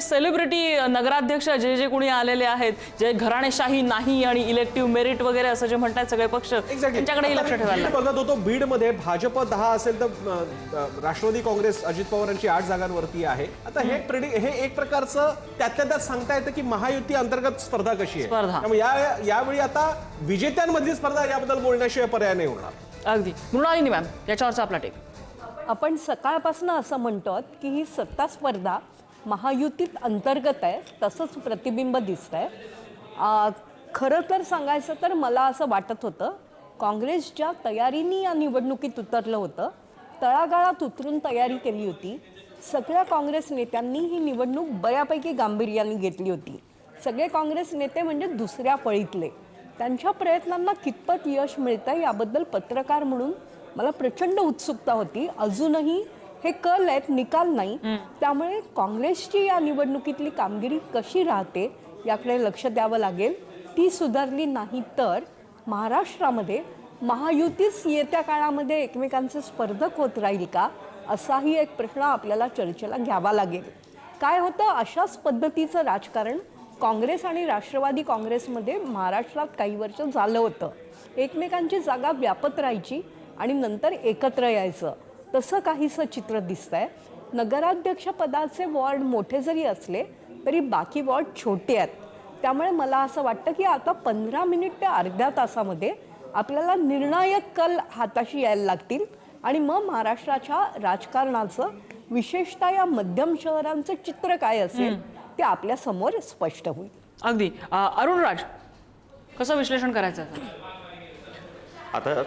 जे सेलिब्रिटी नगराध्यक्ष जे कोणी आलेले आहेत, जे घराणेशाही नाही आणि इलेक्टिव्ह मेरिट वगैरे असं जे म्हणतात सगळे पक्ष, त्यांच्याकडेही लक्ष ठेवायला बघत होतो बीडमध्ये भाजप 10 असेल तर राष्ट्रवादी काँग्रेस अजित पवारांची 8 जागांवरती आहे. आता हे एक प्रकारचं त्यातल्या त्यात सांगता येतं की महायुती अंतर्गत स्पर्धा कशी आहे. त्यामुळे यावेळी आता विजेत्यांमधली स्पर्धा याबद्दल बोलण्याशिवाय पर्याय नाही होणार. अगदी. मृणालिनी मॅम, याच्यावरचा आपला टेक. आपण सकाळपासून असं म्हणतो की ही सत्ता स्पर्धा महायुतीत अंतर्गत आहे, तसंच प्रतिबिंब दिसतंय. खरं तर सांगायचं तर मला असं वाटत होतं काँग्रेस ज्या तयारीने या निवडणुकीत उतरलं होतं, तळागाळात उतरून तयारी केली होती. सगळ्या काँग्रेस नेत्यांनी ही निवडणूक बऱ्यापैकी गांभीर्याने घेतली होती. सगळे काँग्रेस नेते म्हणजे दुसऱ्या फळीतले. त्यांच्या प्रयत्नांना कितपत यश मिळतं याबद्दल पत्रकार म्हणून मला प्रचंड उत्सुकता होती. अजूनही हे कल आहेत, निकाल नाही. त्यामुळे काँग्रेसची या निवडणुकीतली कामगिरी कशी राहते याकडे लक्ष द्यावं लागेल. ती सुधारली नाही तर महाराष्ट्रामध्ये महायुतीच येत्या काळामध्ये एकमेकांचे स्पर्धक होत राहील का, असाही एक प्रश्न आपल्याला चर्चेला घ्यावा लागेल. काय होतं, अशाच पद्धतीचं राजकारण काँग्रेस आणि राष्ट्रवादी काँग्रेसमध्ये महाराष्ट्रात काही वर्ष झालं होतं. एकमेकांची जागा व्यापत राहायची आणि नंतर एकत्र यायचं, तसं काहीसं चित्र दिसतंय. नगराध्यक्षपदाचे वॉर्ड मोठे जरी असले तरी बाकी वॉर्ड छोटे आहेत. त्यामुळे मला असं वाटतं की आता 15 मिनिट ते अर्ध्या तासामध्ये आपल्याला निर्णायक कल हाताशी यायला लागतील आणि मग महाराष्ट्राच्या राजकारणाचं, विशेषतः या मध्यम शहरांचं चित्र काय असेल ते आपल्या समोर स्पष्ट होईल. अगदी. अरुण राज, कसं विश्लेषण करायचं आता?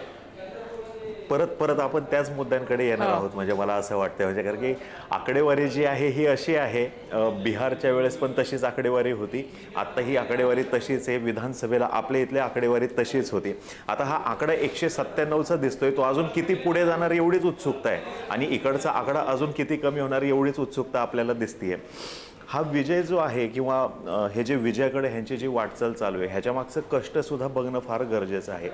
परत आपण त्याच मुद्द्यांकडे येणार आहोत. म्हणजे मला असं वाटतं, म्हणजे कारण की आकडेवारी जी आहे ही अशी आहे, बिहारच्या वेळेस पण तशीच आकडेवारी होती, आता ही आकडेवारी तशीच आहे, विधानसभेला आपल्या इथल्या आकडेवारी तशीच होती. आता हा आकडा 197चा दिसतोय, तो अजून किती पुढे जाणार एवढीच उत्सुकता आहे, आणि इकडचा आकडा अजून किती कमी होणार एवढीच उत्सुकता आपल्याला दिसतीये. हा विजय जो आहे किंवा हे जे विजयाकडे ह्यांची जी वाटचाल चालू आहे ह्याच्या मागचं कष्टसुद्धा बघणं फार गरजेचं आहे.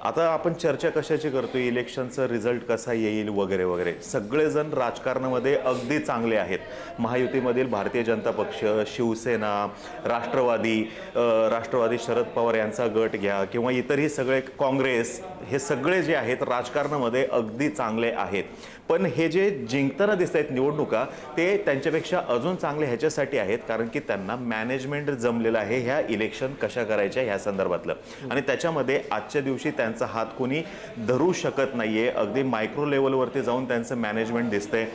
आता आपण चर्चा कशाची करतोय, इलेक्शनचा रिझल्ट कसा येईल वगैरे वगैरे. सगळेजण राजकारणामध्ये अगदी चांगले आहेत. महायुतीमधील भारतीय जनता पक्ष, शिवसेना, राष्ट्रवादी शरद पवार यांचा गट घ्या किंवा इतरही सगळे, काँग्रेस, हे सगळे जे आहेत राजकारणामध्ये अगदी चांगले आहेत. पण हे जे जिंकताना दिसत आहेत निवडणुका, ते त्यांच्यापेक्षा अजून चांगले ह्याच्यासाठी आहेत कारण की त्यांना मॅनेजमेंट जमलेलं आहे ह्या इलेक्शन कशा करायच्या ह्या संदर्भातलं, आणि त्याच्यामध्ये आजच्या दिवशी त्यांचा हात कोणी धरू शकत नाहीये. अगदी मायक्रो लेवलवरती जाऊन त्यांचं मॅनेजमेंट दिसतंय.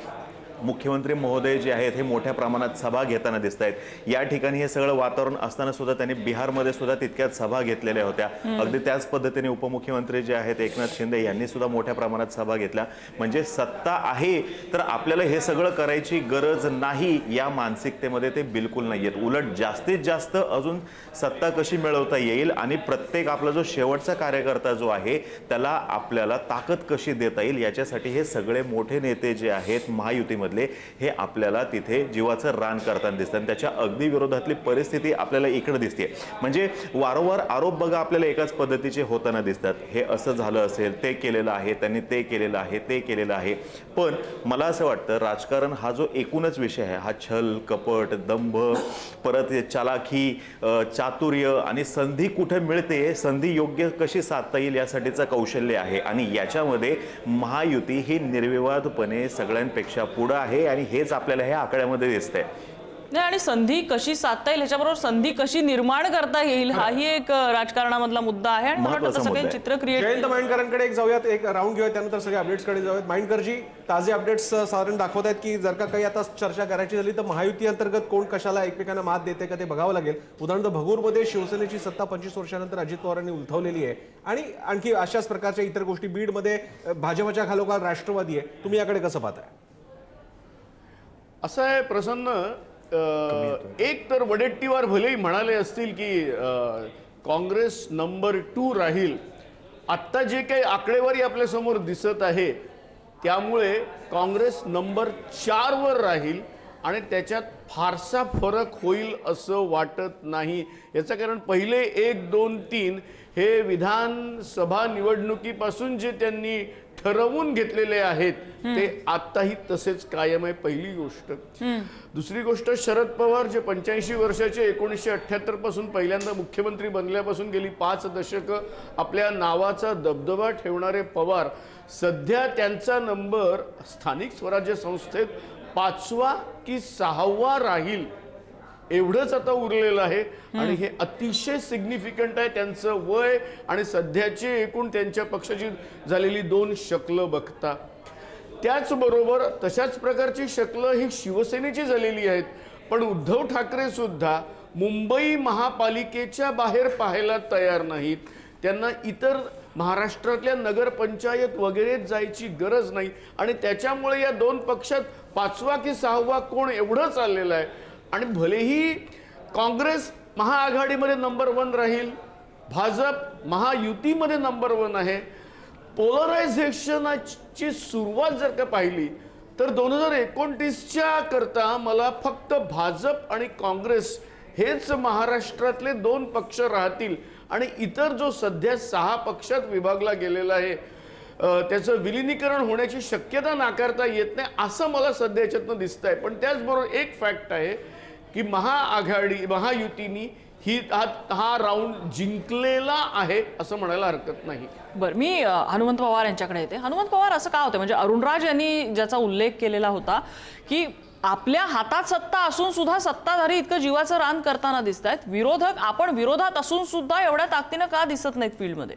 मुख्यमंत्री महोदय जे आहेत हे मोठ्या प्रमाणात सभा घेताना दिसत आहेत. या ठिकाणी हे सगळं वातावरण असताना सुद्धा त्यांनी बिहारमध्ये सुद्धा तितक्याच सभा घेतलेल्या होत्या. अगदी त्याच पद्धतीने उपमुख्यमंत्री जे आहेत एकनाथ शिंदे यांनी सुद्धा मोठ्या प्रमाणात सभा घेतल्या. म्हणजे सत्ता आहे तर आपल्याला हे सगळं करायची गरज नाही या मानसिकतेमध्ये ते बिलकुल नाही आहेत. उलट जास्तीत जास्त अजून सत्ता कशी मिळवता येईल आणि प्रत्येक आपला जो शेवटचा कार्यकर्ता जो आहे त्याला आपल्याला ताकद कशी देता येईल याच्यासाठी हे सगळे मोठे नेते जे आहेत महायुतीमध्ये हे आपल्याला तिथे जीवाचं रान करताना दिसतात. त्याच्या अगदी विरोधातली परिस्थिती आपल्याला इकडे दिसते. म्हणजे वारंवार आरोप बघा आपल्याला एकाच पद्धतीचे होताना दिसतात. हे असं झालं असेल, ते केलेलं आहे, त्यांनी ते केलेलं आहे, ते केलेलं आहे. पण मला असं वाटतं राजकारण हा जो एकूणच विषय आहे, हा छल, कपट, दंभ, परत चालाखी, चातुर्य आणि संधी कुठे मिळते, संधी योग्य कशी साधता येईल यासाठीचं कौशल्य आहे. आणि याच्यामध्ये महायुती ही निर्विवादपणे सगळ्यांपेक्षा पुढे आहे आणि हेच आपल्याला हे आकड्यामध्ये दिसतंय. नाही, आणि संधी कशी साधता येईल ह्याच्याबरोबर संधी कशी निर्माण करता येईल हाही एक राजकारणामधला मुद्दा आहे. आणि मला वाटतं सगळे चित्र क्रिएट. जयंत माइंडकरांकडे एक जाऊयात, एक राऊंड घेऊयात, त्यानंतर सगळे अपडेट्सकडे जाऊयात. माइंडकरजी, ताजे अपडेट्स साधारण दाखवत आहेत की जर का काही आता चर्चा करायची झाली तर महायुती अंतर्गत कोण कशाला एकमेकांना मात देते का ते बघावं लागेल. उदाहरणार्थ भगूरमध्ये शिवसेनेची सत्ता 25 वर्षानंतर अजित पवारांनी उलथवलेली आहे, आणि आणखी अशाच प्रकारच्या इतर गोष्टी. बीडमध्ये भाजपच्या खालोखाल राष्ट्रवादी आहे. तुम्ही याकडे कसं पाहताय? असं आहे प्रसन्न, एक तर वडेट्टीवार भलेही म्हणाले असतील की काँग्रेस नंबर 2 राहील. आत्ता जे काही आकडेवारी आपल्या समोर दिसत आहे त्यामुळे काँग्रेस नंबर 4 वर राहील आणि त्याच्यात फारसा फरक होईल असं वाटत नाही. याचं कारण पहिले 1, 2, 3 हे विधानसभा निवडणुकीपासून जे त्यांनी ठरवून घेतलेले आहेत ते आताही तसेच कायम आहे, पहिली गोष्ट. दुसरी गोष्ट, शरद पवार जे 85 वर्षाचे 1978 पासून पहिल्यांदा मुख्यमंत्री बनल्यापासून गेली 5 दशकं आपल्या नावाचा दबदबा ठेवणारे पवार, सध्या त्यांचा नंबर स्थानिक स्वराज्य संस्थेत 5वा की 6वा राहील एवढंच आता उरलेलं आहे. आणि हे अतिशय सिग्निफिकंट आहे. त्यांचं वय आणि सध्याची एकूण त्यांच्या पक्षाची झालेली 2 शकलं बघता. त्याचबरोबर तशाच प्रकारची शकलं ही शिवसेनेची झालेली आहेत. पण उद्धव ठाकरे सुद्धा मुंबई महापालिकेच्या बाहेर पाहायला तयार नाहीत. त्यांना इतर महाराष्ट्रातल्या नगरपंचायत वगैरे जायची गरज नाही. आणि त्याच्यामुळे या 2 पक्षात 5वा की 6वा कोण एवढं चाललेलं आहे. आणि भलेही काँग्रेस महाआघाडीमध्ये नंबर 1 राहील, भाजप महायुतीमध्ये नंबर 1 आहे. पोलरायझेशनची सुरुवात जर का पाहिली तर 2029च्या करता मला फक्त भाजप आणि काँग्रेस हेच महाराष्ट्रातले 2 पक्ष राहतील. आणि इतर जो सध्या 6 पक्षात विभागला गेलेला आहे त्याचं विलिनीकरण होण्याची शक्यता नाकारता येत नाही असं मला सध्या याच्यातनं दिसतंय. पण त्याचबरोबर एक फॅक्ट आहे की महायुतीनी हा राऊंड जिंकलेला आहे असं म्हणायला हरकत नाही. बरं, मी हनुमंत पवार यांच्याकडे येते. हनुमंत पवार, असं का होतं म्हणजे अरुणराज यांनी ज्याचा उल्लेख केलेला होता की आपल्या हातात सत्ता असून सुद्धा सत्ताधारी इतकं जीवाचं रान करताना दिसत आहेत, विरोधक आपण विरोधात असून सुद्धा एवढ्या ताकदीनं का दिसत नाहीत फील्डमध्ये?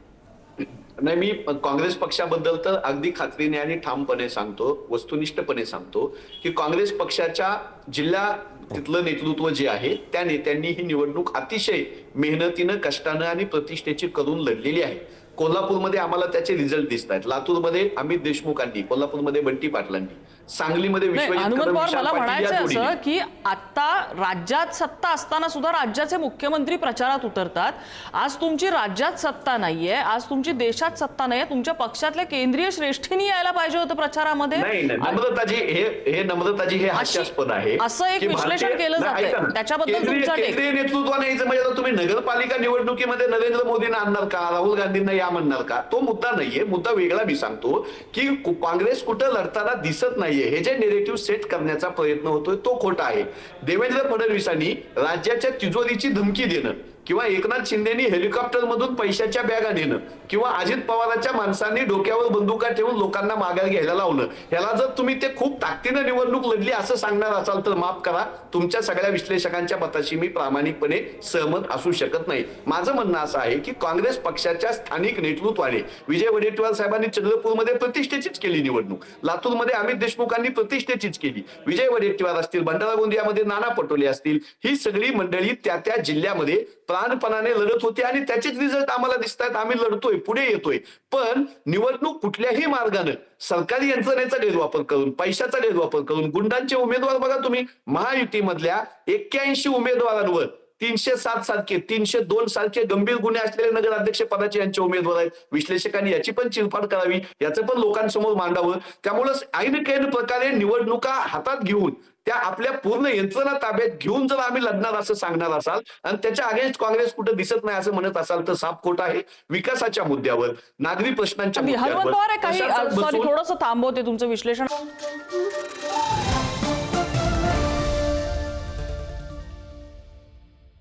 नाही, मी काँग्रेस पक्षाबद्दल तर अगदी खात्रीने आणि ठामपणे सांगतो, वस्तुनिष्ठपणे सांगतो की काँग्रेस पक्षाच्या जिल्हा तिथलं नेतृत्व जे आहे त्या नेत्यांनी ही निवडणूक अतिशय मेहनतीनं, कष्टानं आणि प्रतिष्ठेची करून लढलेली आहे. कोल्हापूरमध्ये आम्हाला त्याचे रिझल्ट दिसत आहेत. लातूरमध्ये अमित देशमुखांनी, कोल्हापूरमध्ये बंटी पाटलांनी, सांगलीमध्ये हनुमंत पवार, मला म्हणायचं असं की आता राज्यात सत्ता असताना सुद्धा राज्याचे मुख्यमंत्री प्रचारात उतरतात. आज तुमची राज्यात सत्ता नाहीये, आज तुमची देशात सत्ता नाहीये, तुमच्या पक्षातल्या केंद्रीय श्रेष्ठींनी यायला पाहिजे होतं प्रचारामध्ये. नम्रताजी हे हास्यास्पद आहे असं एक विश्लेषण केलं जातंय. त्याच्याबद्दल तुमचा केंद्रीय नेतृत्वाने यायचं म्हणजे तुम्ही नगरपालिका निवडणुकीमध्ये नरेंद्र मोदींना आणणार का, राहुल गांधींना या म्हणणार का? तो मुद्दा नाहीये. मुद्दा वेगळा मी सांगतो की काँग्रेस कुठं लढताना दिसत नाहीये हे जे नेरेटिव्ह सेट करण्याचा प्रयत्न होतोय तो खोटा आहे. देवेंद्र फडणवीसांनी राज्याच्या तिजोरीची धमकी देणं किंवा एकनाथ शिंदेनी हेलिकॉप्टर मधून पैशाच्या बॅगा नेणं किंवा अजित पवारांच्या माणसांनी डोक्यावर बंदुका ठेवून लोकांना माघार घ्यायला लावणं, ह्याला जर तुम्ही ते खूप ताकदीनं निवडणूक लढली असं सांगणार असाल तर माफ करा, तुमच्या सगळ्या विश्लेषकांच्या मताशी मी प्रामाणिकपणे सहमत असू शकत नाही. माझं म्हणणं असं आहे की काँग्रेस पक्षाच्या स्थानिक नेतृत्वाने, विजय वडेट्टीवार साहेबांनी चंद्रपूरमध्ये प्रतिष्ठेचीच केली निवडणूक, लातूरमध्ये अमित देशमुखांनी प्रतिष्ठेचीच केली, विजय वडेट्टीवार असतील, भंडारा गोंदियामध्ये नाना पटोले असतील, ही सगळी मंडळी त्या जिल्ह्यामध्ये प्राणपणाने लढत होते आणि त्याचेच रिझल्ट आम्हाला दिसत आहेत. आम्ही लढतोय, पुढे येतोय. पण निवडणूक कुठल्याही मार्गाने सरकारी यंत्रणेचा गैरवापर करून, पैशाचा गैरवापर करून, गुंडांचे उमेदवार बघा तुम्ही, महायुतीमधल्या 81 उमेदवारांवर 307 सारखे, 302 सारखे गंभीर गुन्हे असलेले नगराध्यक्ष पदाचे यांचे उमेदवार आहेत. विश्लेषकांनी याची पण चिरफाड करावी, याचं पण लोकांसमोर मांडावं. त्यामुळे ऐन कैन प्रकारे निवडणुका हातात घेऊन त्या आपल्या पूर्ण यंत्रणा ताब्यात घेऊन जर आम्ही लढणार असं सांगणार असाल आणि त्याच्या अगेन्स्ट काँग्रेस कुठे दिसत नाही असं म्हणत असाल तर साफ खोट आहे. विकासाच्या मुद्द्यावर, नागरी प्रश्नांच्या हनुमंत पवार, काही मुद्द्यावर थोडंसं थांबवते तुमचं विश्लेषण.